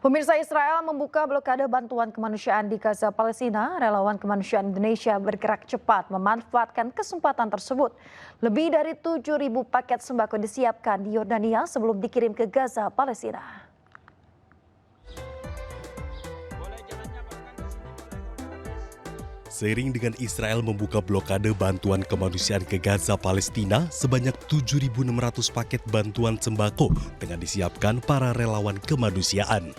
Pemirsa, Israel membuka blokade bantuan kemanusiaan di Gaza, Palestina. Relawan kemanusiaan Indonesia bergerak cepat memanfaatkan kesempatan tersebut. Lebih dari 7.000 paket sembako disiapkan di Yordania sebelum dikirim ke Gaza, Palestina. Seiring dengan Israel membuka blokade bantuan kemanusiaan ke Gaza, Palestina, sebanyak 7.600 paket bantuan sembako tengah disiapkan para relawan kemanusiaan.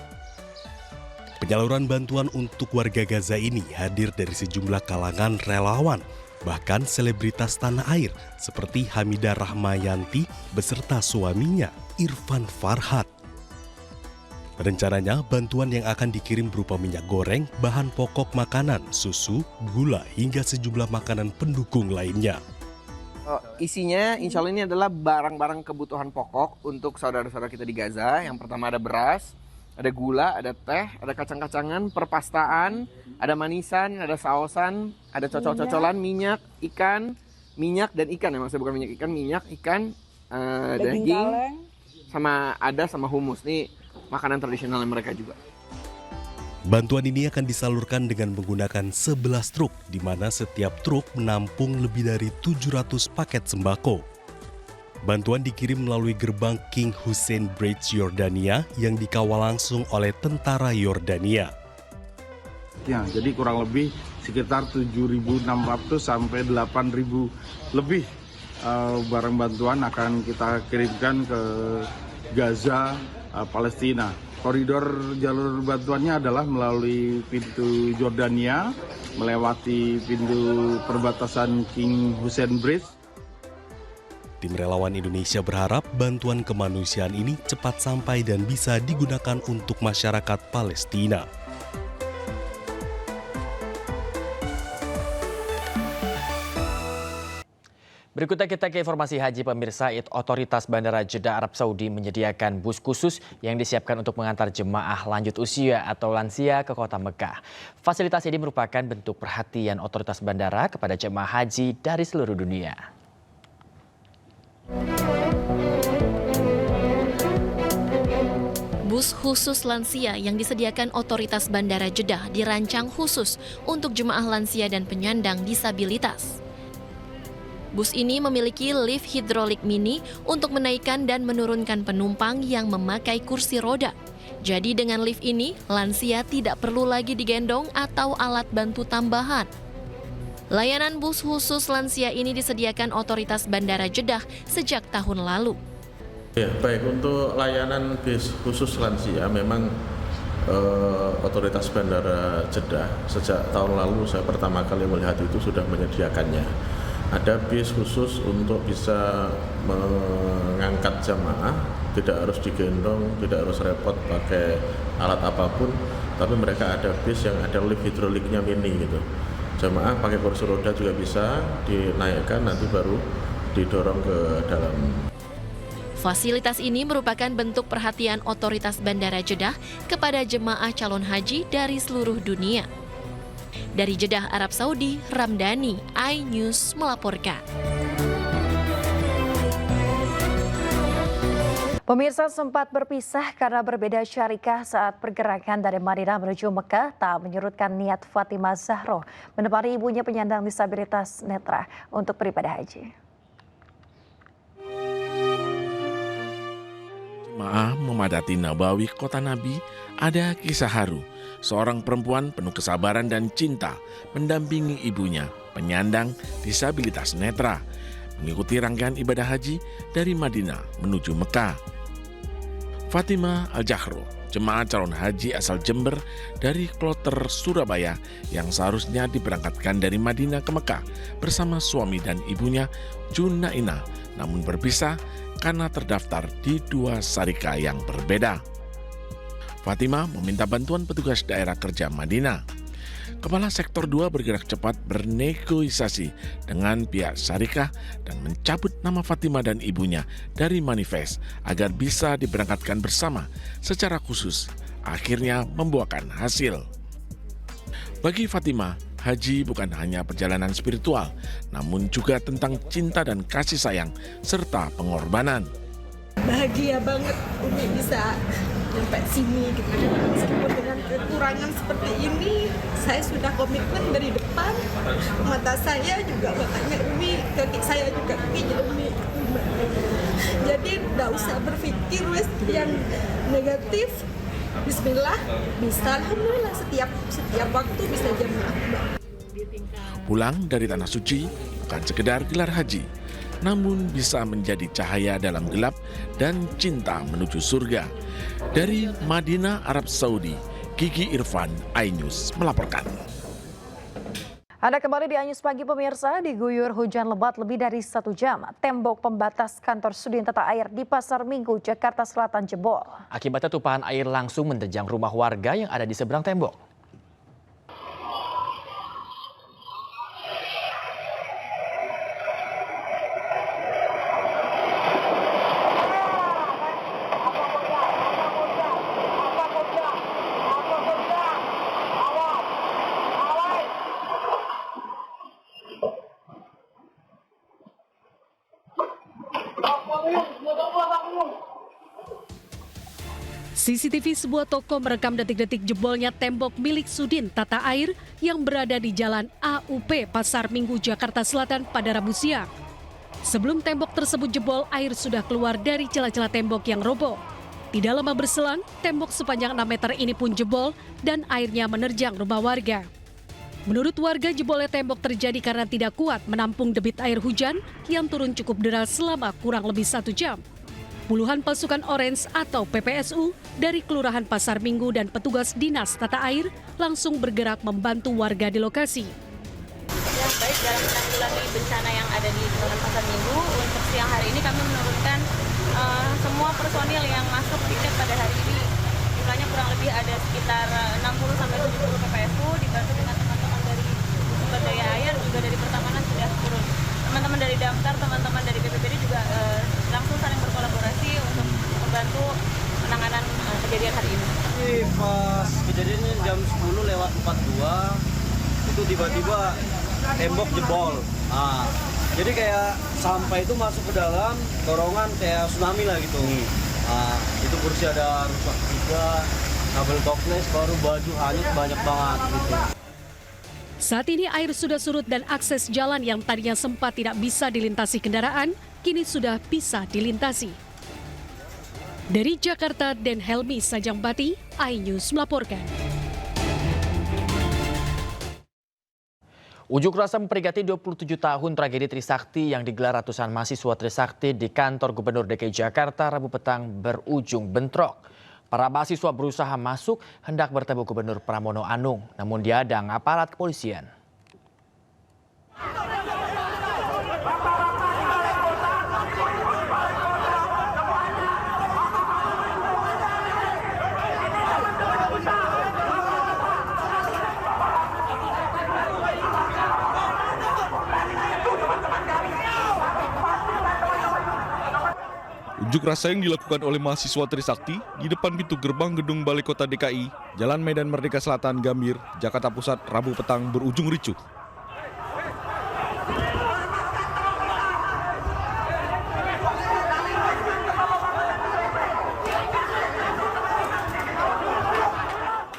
Penyaluran bantuan untuk warga Gaza ini hadir dari sejumlah kalangan relawan, bahkan selebritas tanah air seperti Hamidah Rahmayanti beserta suaminya, Irfan Farhat. Rencananya, bantuan yang akan dikirim berupa minyak goreng, bahan pokok makanan, susu, gula, hingga sejumlah makanan pendukung lainnya. Isinya insya Allah ini adalah barang-barang kebutuhan pokok untuk saudara-saudara kita di Gaza. Yang pertama ada beras, ada gula, ada teh, ada kacang-kacangan, perpastaan, ada manisan, ada sausan, ada cocol-cocolan, minyak, ikan, minyak dan ikan. Ya, maksudnya bukan minyak ikan, daging, sama humus. Nih makanan tradisional mereka juga. Bantuan ini akan disalurkan dengan menggunakan 11 truk, di mana setiap truk menampung lebih dari 700 paket sembako. Bantuan dikirim melalui gerbang King Hussein Bridge Yordania yang dikawal langsung oleh tentara Yordania. Ya, jadi kurang lebih sekitar 7.600 sampai 8.000 lebih barang bantuan akan kita kirimkan ke Gaza, Palestina. Koridor jalur bantuannya adalah melalui pintu Yordania, melewati pintu perbatasan King Hussein Bridge. Tim relawan Indonesia berharap bantuan kemanusiaan ini cepat sampai dan bisa digunakan untuk masyarakat Palestina. Berikutnya kita ke informasi haji pemirsa. Otoritas Bandara Jeddah Arab Saudi menyediakan bus khusus yang disiapkan untuk mengantar jemaah lanjut usia atau lansia ke kota Mekah. Fasilitas ini merupakan bentuk perhatian otoritas bandara kepada jemaah haji dari seluruh dunia. Bus khusus lansia yang disediakan otoritas Bandara Jeddah dirancang khusus untuk jemaah lansia dan penyandang disabilitas. Bus ini memiliki lift hidrolik mini untuk menaikkan dan menurunkan penumpang yang memakai kursi roda. Jadi dengan lift ini, lansia tidak perlu lagi digendong atau alat bantu tambahan. Layanan bus khusus lansia ini disediakan otoritas Bandara Jeddah sejak tahun lalu. Ya, baik, untuk layanan bis khusus lansia memang otoritas Bandara Jeddah sejak tahun lalu saya pertama kali melihat itu sudah menyediakannya. Ada bis khusus untuk bisa mengangkat jamaah, tidak harus digendong, tidak harus repot pakai alat apapun, tapi mereka ada bis yang ada lift hidroliknya mini gitu. Jamaah pakai kursi roda juga bisa dinaikkan, nanti baru didorong ke dalam. Fasilitas ini merupakan bentuk perhatian otoritas Bandara Jeddah kepada jemaah calon haji dari seluruh dunia. Dari Jeddah, Arab Saudi, Ramdhani, iNews melaporkan. Pemirsa, sempat berpisah karena berbeda syarikah saat pergerakan dari Madinah menuju Mekah tak menyurutkan niat Fatimah Zahro menemani ibunya penyandang disabilitas netra untuk beribadah haji. Jemaah memadati Nabawi kota Nabi, ada kisah haru. Seorang perempuan penuh kesabaran dan cinta mendampingi ibunya, penyandang disabilitas netra, mengikuti rangkaian ibadah haji dari Madinah menuju Mekah. Fatimah Al-Jahro, jemaah calon haji asal Jember dari Kloter Surabaya yang seharusnya diberangkatkan dari Madinah ke Mekah bersama suami dan ibunya Junaina, namun berpisah karena terdaftar di dua syarikah yang berbeda. Fatimah meminta bantuan petugas daerah kerja Madinah. Kepala Sektor 2 bergerak cepat bernegosiasi dengan pihak syarikah dan mencabut nama Fatimah dan ibunya dari manifest agar bisa diberangkatkan bersama secara khusus, akhirnya membuahkan hasil. Bagi Fatimah, haji bukan hanya perjalanan spiritual, namun juga tentang cinta dan kasih sayang serta pengorbanan. Bahagia banget Umi bisa sampai sini gitu. Meskipun dengan kekurangan seperti ini, saya sudah komitmen dari depan. Mata saya juga matanya Umi, kaki saya juga kakinya Umi. Jadi nggak usah berpikir yang negatif. Bismillah, bisa alhamdulillah setiap waktu bisa jamaah. Pulang dari Tanah Suci bukan sekedar gelar haji, namun bisa menjadi cahaya dalam gelap dan cinta menuju surga. Dari Madinah, Arab Saudi, Kiki Irfan, iNews melaporkan. Anda kembali di Anyus Pagi pemirsa, diguyur hujan lebat lebih dari 1 jam. Tembok pembatas kantor Sudin Tata Air di Pasar Minggu, Jakarta Selatan jebol. Akibatnya tumpahan air langsung menerjang rumah warga yang ada di seberang tembok. CCTV sebuah toko merekam detik-detik jebolnya tembok milik Sudin Tata Air yang berada di Jalan AUP Pasar Minggu, Jakarta Selatan pada Rabu siang. Sebelum tembok tersebut jebol, air sudah keluar dari celah-celah tembok yang roboh. Tidak lama berselang, tembok sepanjang 6 meter ini pun jebol dan airnya menerjang rumah warga. Menurut warga, jebolnya tembok terjadi karena tidak kuat menampung debit air hujan yang turun cukup deras selama kurang lebih 1 jam. Puluhan pasukan Orange atau PPSU dari Kelurahan Pasar Minggu dan petugas Dinas Tata Air langsung bergerak membantu warga di lokasi. Yang baik dalam menanggulangi bencana yang ada di Kelurahan Pasar Minggu, untuk siang hari ini kami menurunkan semua personil yang masuk piket pada hari ini. Jumlahnya kurang lebih ada sekitar 60-70 PPSU dibantu dengan teman-teman dari sumber daya air, juga dari pertamanan sudah turun. Teman-teman dari Damkar, teman-teman dari BPBD juga langsung saling berkolaborasi untuk membantu penanganan kejadian hari ini. Pas kejadiannya jam 10:42 itu tiba-tiba tembok jebol. Jadi kayak sampah itu masuk ke dalam, dorongan kayak tsunami lah gitu. Itu kursi ada rusak juga, kabel toples, baru baju hanyut banyak banget gitu. Saat ini air sudah surut dan akses jalan yang tadinya sempat tidak bisa dilintasi kendaraan, kini sudah bisa dilintasi. Dari Jakarta, Den Helmi Sajangbati, iNews melaporkan. Unjuk rasa memperingati 27 tahun tragedi Trisakti yang digelar ratusan mahasiswa Trisakti di kantor Gubernur DKI Jakarta Rabu petang berujung bentrok. Para mahasiswa berusaha masuk hendak bertemu Gubernur Pramono Anung, namun dihadang aparat kepolisian. Unjuk rasa yang dilakukan oleh mahasiswa Trisakti di depan pintu gerbang gedung Balai Kota DKI, Jalan Medan Merdeka Selatan, Gambir, Jakarta Pusat, Rabu petang berujung ricuh.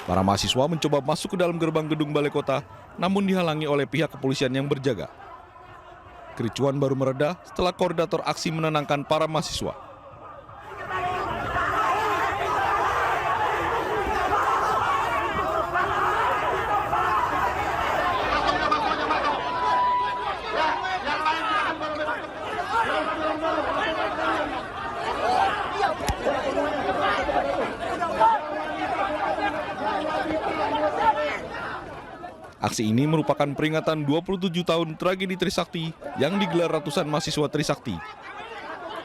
Para mahasiswa mencoba masuk ke dalam gerbang gedung Balai Kota, namun dihalangi oleh pihak kepolisian yang berjaga. Kericuan baru mereda setelah koordinator aksi menenangkan para mahasiswa. Aksi ini merupakan peringatan 27 tahun tragedi Trisakti yang digelar ratusan mahasiswa Trisakti.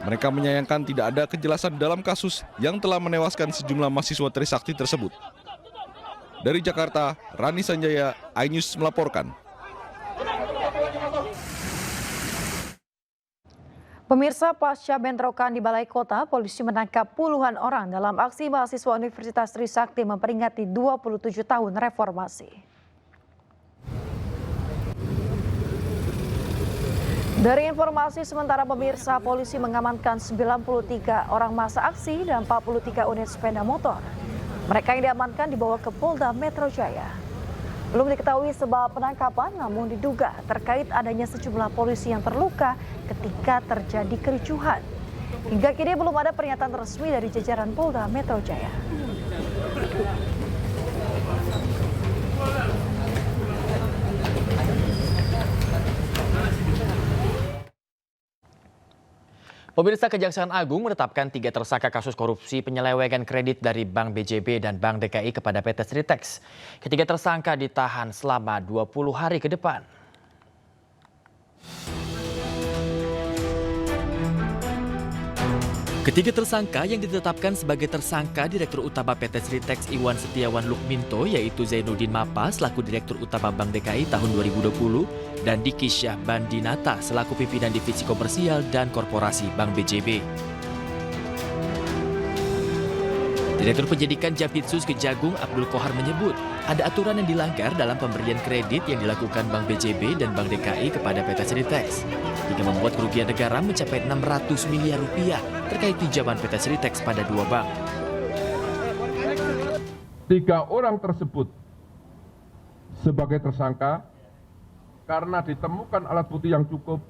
Mereka menyayangkan tidak ada kejelasan dalam kasus yang telah menewaskan sejumlah mahasiswa Trisakti tersebut. Dari Jakarta, Rani Sanjaya, iNews melaporkan. Pemirsa, pasca bentrokan di Balai Kota, polisi menangkap puluhan orang dalam aksi mahasiswa Universitas Trisakti memperingati 27 tahun reformasi. Dari informasi sementara pemirsa, polisi mengamankan 93 orang massa aksi dan 43 unit sepeda motor. Mereka yang diamankan dibawa ke Polda Metro Jaya. Belum diketahui sebab penangkapan, namun diduga terkait adanya sejumlah polisi yang terluka ketika terjadi kericuhan. Hingga kini belum ada pernyataan resmi dari jajaran Polda Metro Jaya. Pemirsa, Kejaksaan Agung menetapkan 3 tersangka kasus korupsi penyelewengan kredit dari Bank BJB dan Bank DKI kepada PT Sritex. Ketiga tersangka ditahan selama 20 hari ke depan. Ketiga tersangka yang ditetapkan sebagai tersangka Direktur Utama PT Sritex Iwan Setiawan Lukminto, yaitu Zainuddin Mapa selaku Direktur Utama Bank DKI tahun 2020 dan Diki Syah Bandinata selaku pimpinan Divisi Komersial dan Korporasi Bank BJB. Direktur Penyidikan Jampitsus Kejagung Abdul Kohar menyebut ada aturan yang dilanggar dalam pemberian kredit yang dilakukan Bank BJB dan Bank DKI kepada PT Sritex, hingga membuat kerugian negara mencapai 600 miliar rupiah terkait pinjaman PT Sritex pada 2 bank. 3 orang tersebut sebagai tersangka karena ditemukan alat bukti yang cukup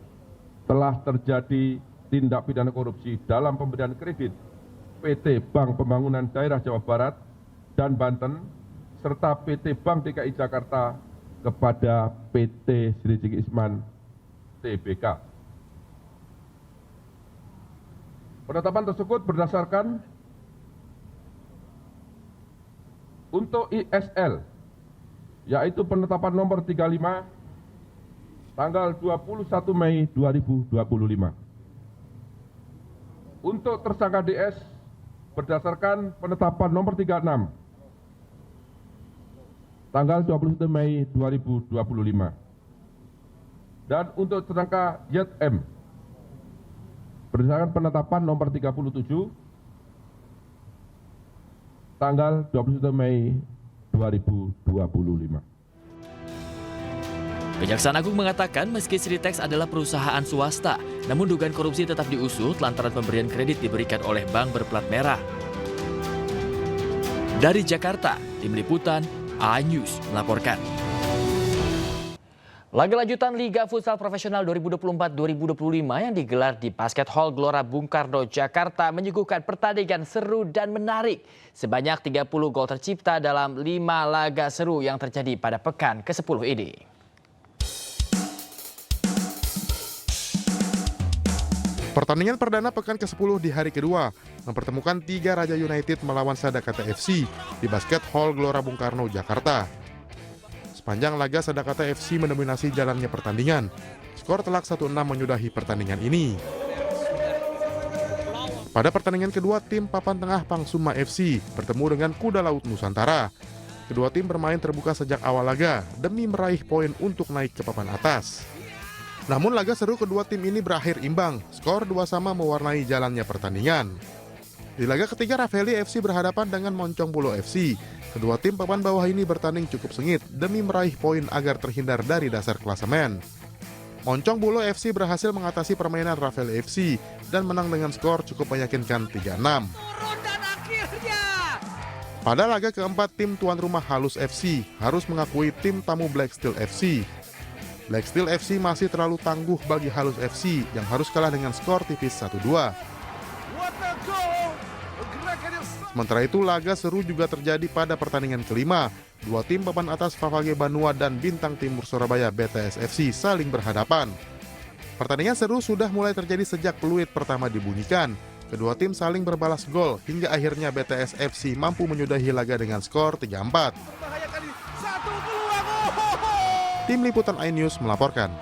telah terjadi tindak pidana korupsi dalam pemberian kredit PT Bank Pembangunan Daerah Jawa Barat dan Banten serta PT Bank DKI Jakarta kepada PT Srijiki Isman Tbk. Penetapan tersebut berdasarkan untuk ISL, yaitu penetapan nomor 35 tanggal 21 Mei 2025. Untuk tersangka DS berdasarkan penetapan nomor 36 tanggal 21 Mei 2025. Dan untuk tersangka YM berdasarkan penetapan nomor 37 tanggal 21 Mei 2025. Kejaksaan Agung mengatakan meski Sritex adalah perusahaan swasta, namun dugaan korupsi tetap diusut lantaran pemberian kredit diberikan oleh bank berplat merah. Dari Jakarta, Tim Liputan iNews melaporkan. Laga lanjutan Liga Futsal Profesional 2024-2025 yang digelar di Basket Hall Gelora Bung Karno, Jakarta menyuguhkan pertandingan seru dan menarik. Sebanyak 30 gol tercipta dalam 5 laga seru yang terjadi pada pekan ke-10 ini. Pertandingan perdana pekan ke-10 di hari kedua mempertemukan 3 Raja United melawan Sadakata FC di Basket Hall Gelora Bung Karno, Jakarta. Sepanjang laga Sadakata FC mendominasi jalannya pertandingan. Skor telak 1-6 menyudahi pertandingan ini. Pada pertandingan kedua, tim papan tengah Pangsuma FC bertemu dengan Kuda Laut Nusantara. Kedua tim bermain terbuka sejak awal laga demi meraih poin untuk naik ke papan atas. Namun laga seru kedua tim ini berakhir imbang, skor 2-2 mewarnai jalannya pertandingan. Di laga ketiga, Ravelli FC berhadapan dengan Moncong Bulo FC. Kedua tim papan bawah ini bertanding cukup sengit demi meraih poin agar terhindar dari dasar klasemen. Moncong Bulo FC berhasil mengatasi permainan Ravelli FC dan menang dengan skor cukup meyakinkan 3-6. Pada laga keempat, tim tuan rumah Halus FC harus mengakui tim tamu Black Steel FC. Black Steel FC masih terlalu tangguh bagi Halus FC yang harus kalah dengan skor tipis 1-2. Sementara itu, laga seru juga terjadi pada pertandingan kelima. Dua tim papan atas Favage Banua dan Bintang Timur Surabaya BTS FC saling berhadapan. Pertandingan seru sudah mulai terjadi sejak peluit pertama dibunyikan. Kedua tim saling berbalas gol hingga akhirnya BTS FC mampu menyudahi laga dengan skor 3-4. Tim Liputan iNews melaporkan.